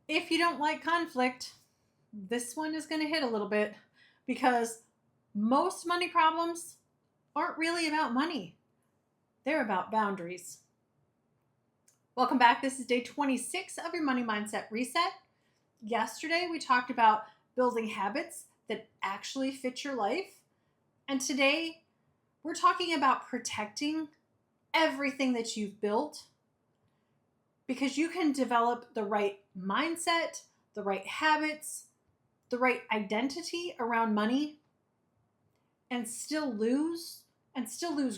If you don't like conflict, this one is going to hit a little bit because most money problems aren't really about money, they're about boundaries. Welcome back. This is day 26 of your Money Mindset Reset. Yesterday, we talked about building habits that actually fit your life. And today, we're talking about protecting everything that you've built because you can develop the right mindset, the right habits, the right identity around money and still lose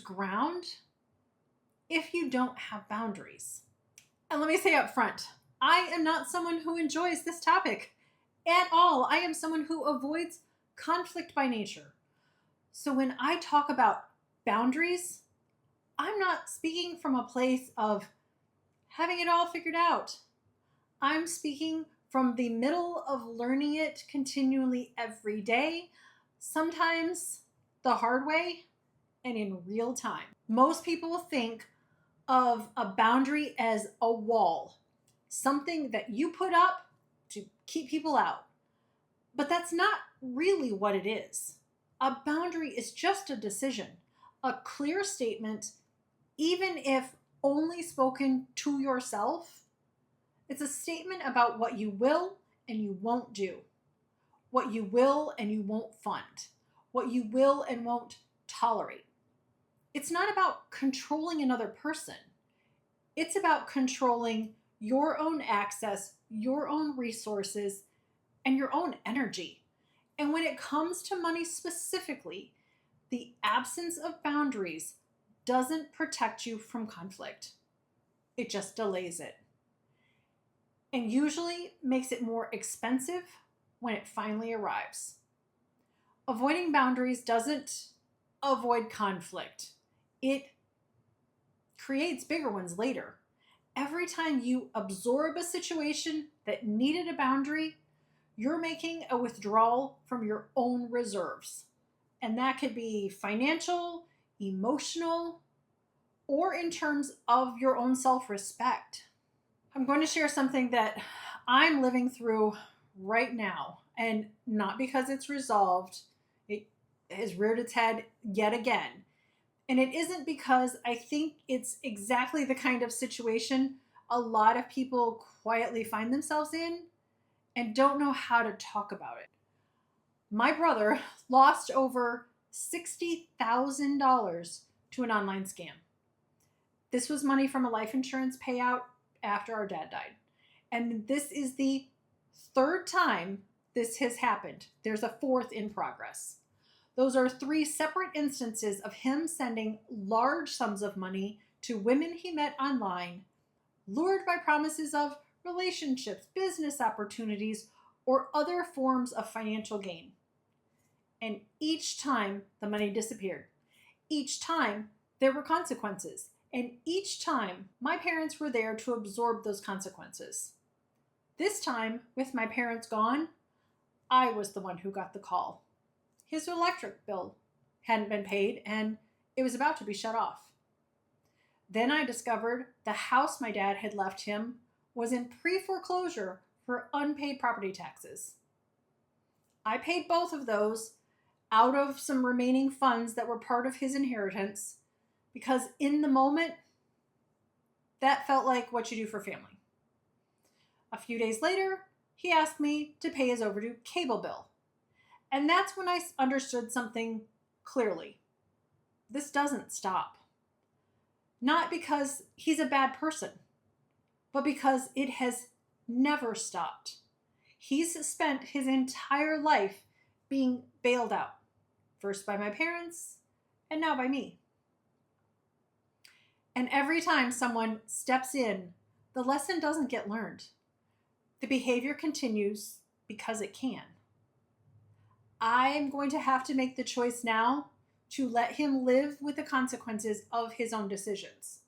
ground if you don't have boundaries. And let me say up front, I am not someone who enjoys this topic at all. I am someone who avoids conflict by nature. So when I talk about boundaries, I'm not speaking from a place of having it all figured out. I'm speaking from the middle of learning it continually every day, sometimes the hard way and in real time. Most people think of a boundary as a wall, something that you put up to keep people out. But that's not really what it is. A boundary is just a decision, a clear statement, even if only spoken to yourself. It's a statement about what you will and you won't do, what you will and you won't fund, what you will and won't tolerate. It's not about controlling another person. It's about controlling your own access, your own resources, and your own energy. And when it comes to money specifically, the absence of boundaries doesn't protect you from conflict. It just delays it. And usually makes it more expensive when it finally arrives. Avoiding boundaries doesn't avoid conflict. It creates bigger ones later. Every time you absorb a situation that needed a boundary, you're making a withdrawal from your own reserves. And that could be financial, emotional, or in terms of your own self respect. I'm going to share something that I'm living through right now, and not because it's resolved. It has reared its head yet again. And it isn't because I think it's exactly the kind of situation a lot of people quietly find themselves in and don't know how to talk about it. My brother lost over $60,000 to an online scam. This was money from a life insurance payout after our dad died. And this is the third time this has happened. There's a fourth in progress. Those are three separate instances of him sending large sums of money to women he met online, lured by promises of relationships, business opportunities, or other forms of financial gain. And each time the money disappeared. Each time there were consequences. And each time my parents were there to absorb those consequences. This time, with my parents gone, I was the one who got the call. His electric bill hadn't been paid and it was about to be shut off. Then I discovered the house my dad had left him was in pre-foreclosure for unpaid property taxes. I paid both of those out of some remaining funds that were part of his inheritance because in the moment, that felt like what you do for family. A few days later, he asked me to pay his overdue cable bill. And that's when I understood something clearly. This doesn't stop. Not because he's a bad person, but because it has never stopped. He's spent his entire life being bailed out, first by my parents and now by me. And every time someone steps in, the lesson doesn't get learned. The behavior continues because it can. I'm going to have to make the choice now to let him live with the consequences of his own decisions.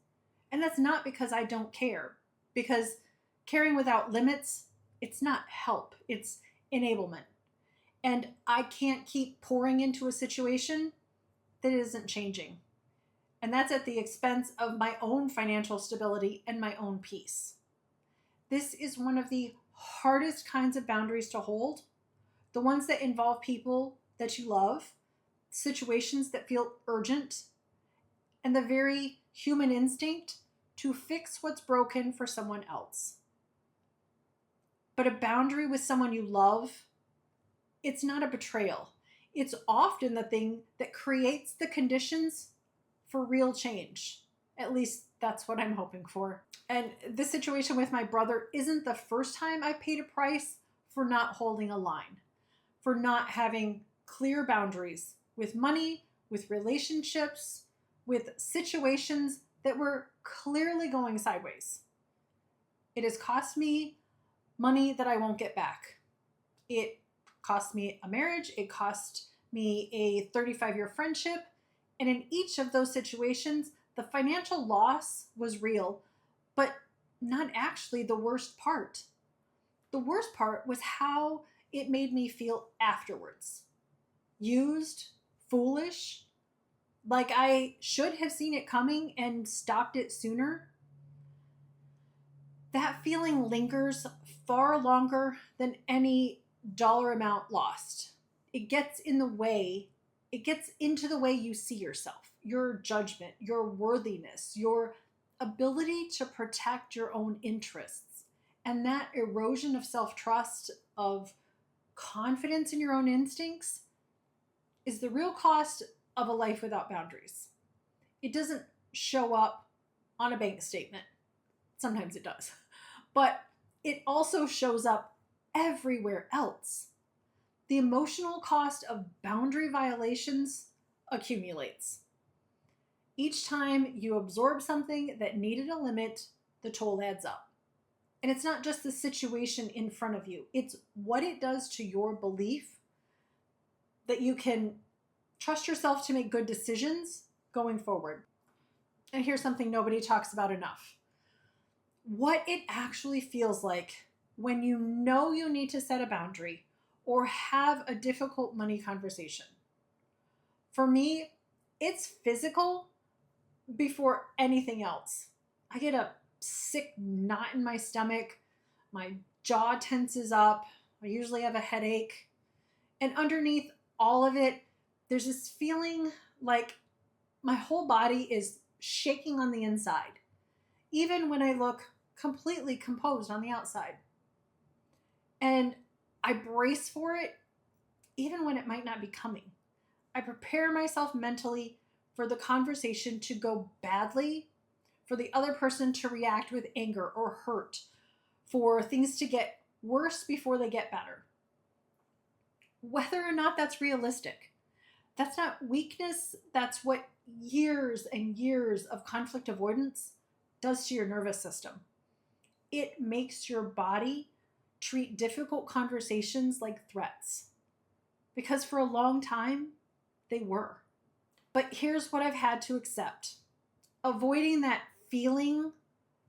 And that's not because I don't care, because caring without limits, it's not help, it's enablement. And I can't keep pouring into a situation that isn't changing. And that's at the expense of my own financial stability and my own peace. This is one of the hardest kinds of boundaries to hold, the ones that involve people that you love, situations that feel urgent, and the very human instinct to fix what's broken for someone else. But a boundary with someone you love, it's not a betrayal. It's often the thing that creates the conditions for real change. At least that's what I'm hoping for. And this situation with my brother isn't the first time I've paid a price for not holding a line, for not having clear boundaries with money, with relationships, with situations that were clearly going sideways. It has cost me money that I won't get back. It cost me a marriage. It cost me a 35-year friendship. And in each of those situations, the financial loss was real, but not actually the worst part. The worst part was how it made me feel afterwards. Used, foolish, like I should have seen it coming and stopped it sooner. That feeling lingers far longer than any dollar amount lost. It gets in the way. It gets into the way you see yourself, your judgment, your worthiness, your ability to protect your own interests. And that erosion of self-trust, of confidence in your own instincts, is the real cost of a life without boundaries. It doesn't show up on a bank statement. Sometimes it does. But it also shows up everywhere else. The emotional cost of boundary violations accumulates. Each time you absorb something that needed a limit, the toll adds up. And it's not just the situation in front of you, it's what it does to your belief that you can trust yourself to make good decisions going forward. And here's something nobody talks about enough. What it actually feels like when you know you need to set a boundary or have a difficult money conversation. For me, it's physical before anything else. I get a sick knot in my stomach. My jaw tenses up. I usually have a headache. And underneath all of it, there's this feeling like my whole body is shaking on the inside, even when I look completely composed on the outside. And I brace for it, even when it might not be coming. I prepare myself mentally for the conversation to go badly, for the other person to react with anger or hurt, for things to get worse before they get better. Whether or not that's realistic, that's not weakness. That's what years and years of conflict avoidance does to your nervous system. It makes your body treat difficult conversations like threats. Because for a long time, they were. But here's what I've had to accept. Avoiding that feeling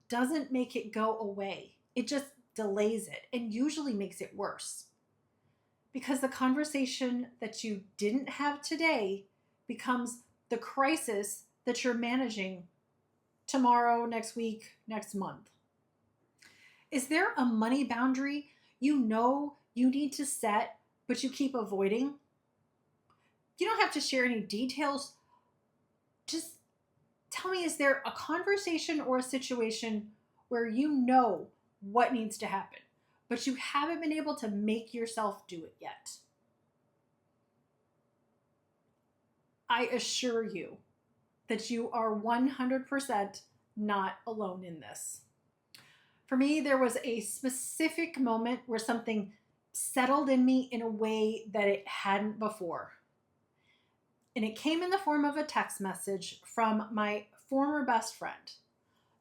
doesn't make it go away. It just delays it and usually makes it worse. Because the conversation that you didn't have today becomes the crisis that you're managing tomorrow, next week, next month. Is there a money boundary you know you need to set, but you keep avoiding? You don't have to share any details. Just tell me, is there a conversation or a situation where you know what needs to happen, but you haven't been able to make yourself do it yet? I assure you that you are 100% not alone in this. For me, there was a specific moment where something settled in me in a way that it hadn't before. And it came in the form of a text message from my former best friend,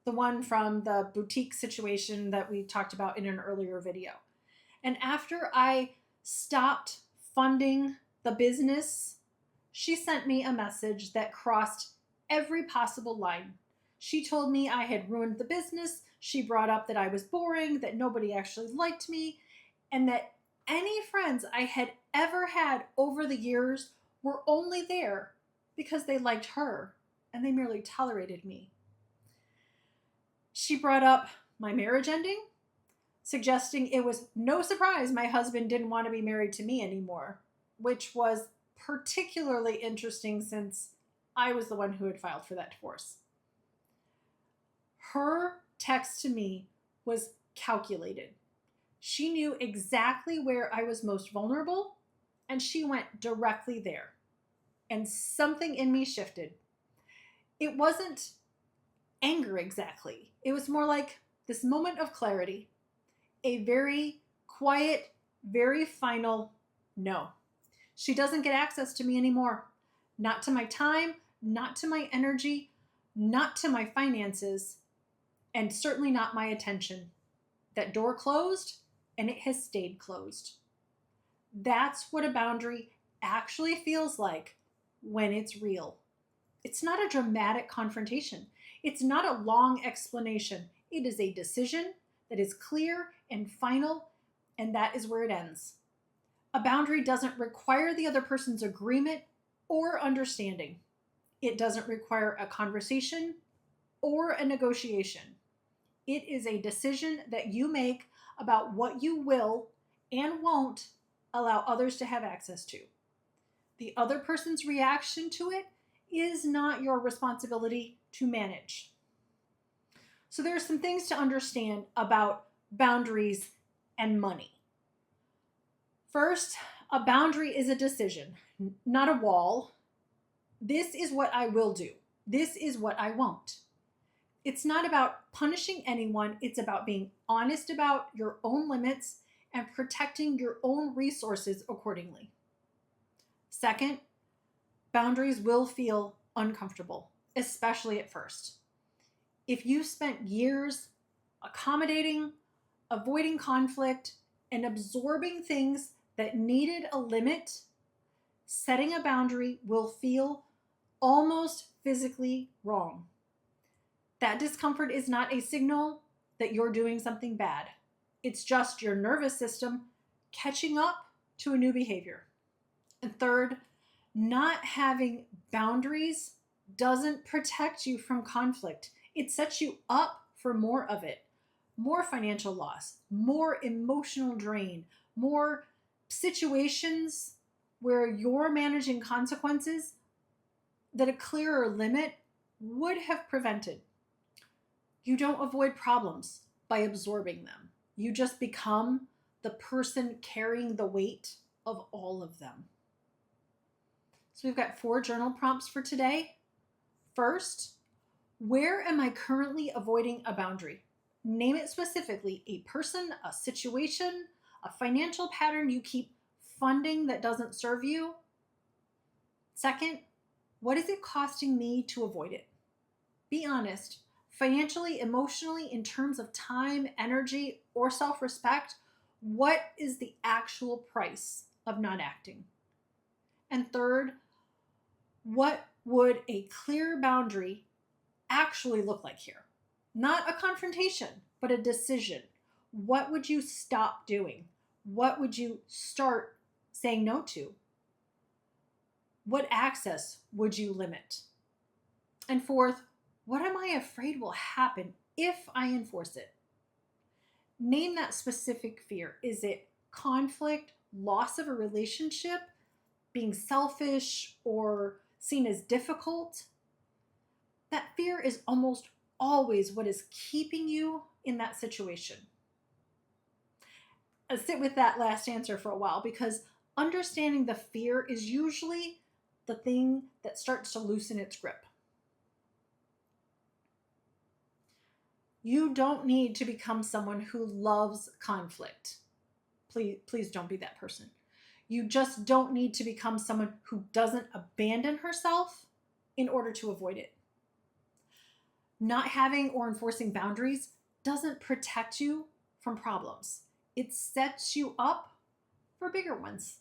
the one from the boutique situation that we talked about in an earlier video. And after I stopped funding the business, she sent me a message that crossed every possible line. She told me I had ruined the business. She brought up that I was boring, that nobody actually liked me, and that any friends I had ever had over the years were only there because they liked her and they merely tolerated me. She brought up my marriage ending, suggesting it was no surprise my husband didn't want to be married to me anymore, which was particularly interesting since I was the one who had filed for that divorce. Her text to me was calculated. She knew exactly where I was most vulnerable, and she went directly there. And something in me shifted. It wasn't anger exactly, it was more like this moment of clarity, a very quiet, very final no. She doesn't get access to me anymore. Not to my time, not to my energy, not to my finances, and certainly not my attention. That door closed, and it has stayed closed. That's what a boundary actually feels like when it's real. It's not a dramatic confrontation. It's not a long explanation. It is a decision that is clear and final, and that is where it ends. A boundary doesn't require the other person's agreement or understanding. It doesn't require a conversation or a negotiation. It is a decision that you make about what you will and won't allow others to have access to. The other person's reaction to it is not your responsibility to manage. So there are some things to understand about boundaries and money. First, a boundary is a decision, not a wall. This is what I will do. This is what I won't. It's not about punishing anyone. It's about being honest about your own limits and protecting your own resources accordingly. Second, boundaries will feel uncomfortable, especially at first. If you spent years accommodating, avoiding conflict, and absorbing things that needed a limit, setting a boundary will feel almost physically wrong. That discomfort is not a signal that you're doing something bad. It's just your nervous system catching up to a new behavior. And third, not having boundaries doesn't protect you from conflict. It sets you up for more of it. More financial loss, more emotional drain, more situations where you're managing consequences that a clearer limit would have prevented. You don't avoid problems by absorbing them. You just become the person carrying the weight of all of them. So we've got 4 journal prompts for today. First, where am I currently avoiding a boundary? Name it specifically: a person, a situation, a financial pattern you keep funding that doesn't serve you. Second, what is it costing me to avoid it? Be honest. Financially, emotionally, in terms of time, energy, or self-respect, what is the actual price of not acting? And third, what would a clear boundary actually look like here? Not a confrontation, but a decision. What would you stop doing? What would you start saying no to? What access would you limit? And fourth, what am I afraid will happen if I enforce it? Name that specific fear. Is it conflict, loss of a relationship, being selfish, or seen as difficult? That fear is almost always what is keeping you in that situation. I'll sit with that last answer for a while, because understanding the fear is usually the thing that starts to loosen its grip. You don't need to become someone who loves conflict. Please don't be that person. You just don't need to become someone who doesn't abandon herself in order to avoid it. Not having or enforcing boundaries doesn't protect you from problems. It sets you up for bigger ones.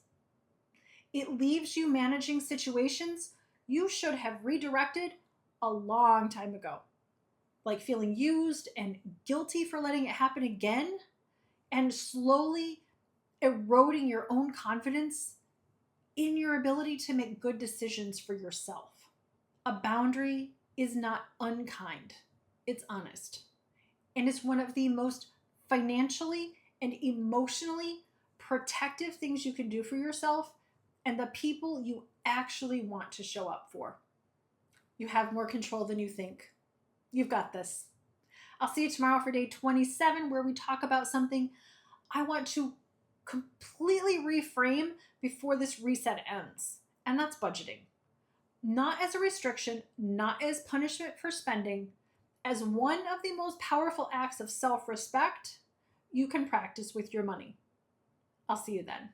It leaves you managing situations you should have redirected a long time ago, like feeling used and guilty for letting it happen again, and slowly eroding your own confidence in your ability to make good decisions for yourself. A boundary is not unkind. It's honest. And it's one of the most financially and emotionally protective things you can do for yourself and the people you actually want to show up for. You have more control than you think. You've got this. I'll see you tomorrow for day 27, where we talk about something I want to completely reframe before this reset ends, and that's budgeting. Not as a restriction, not as punishment for spending, as one of the most powerful acts of self respect you can practice with your money. I'll see you then.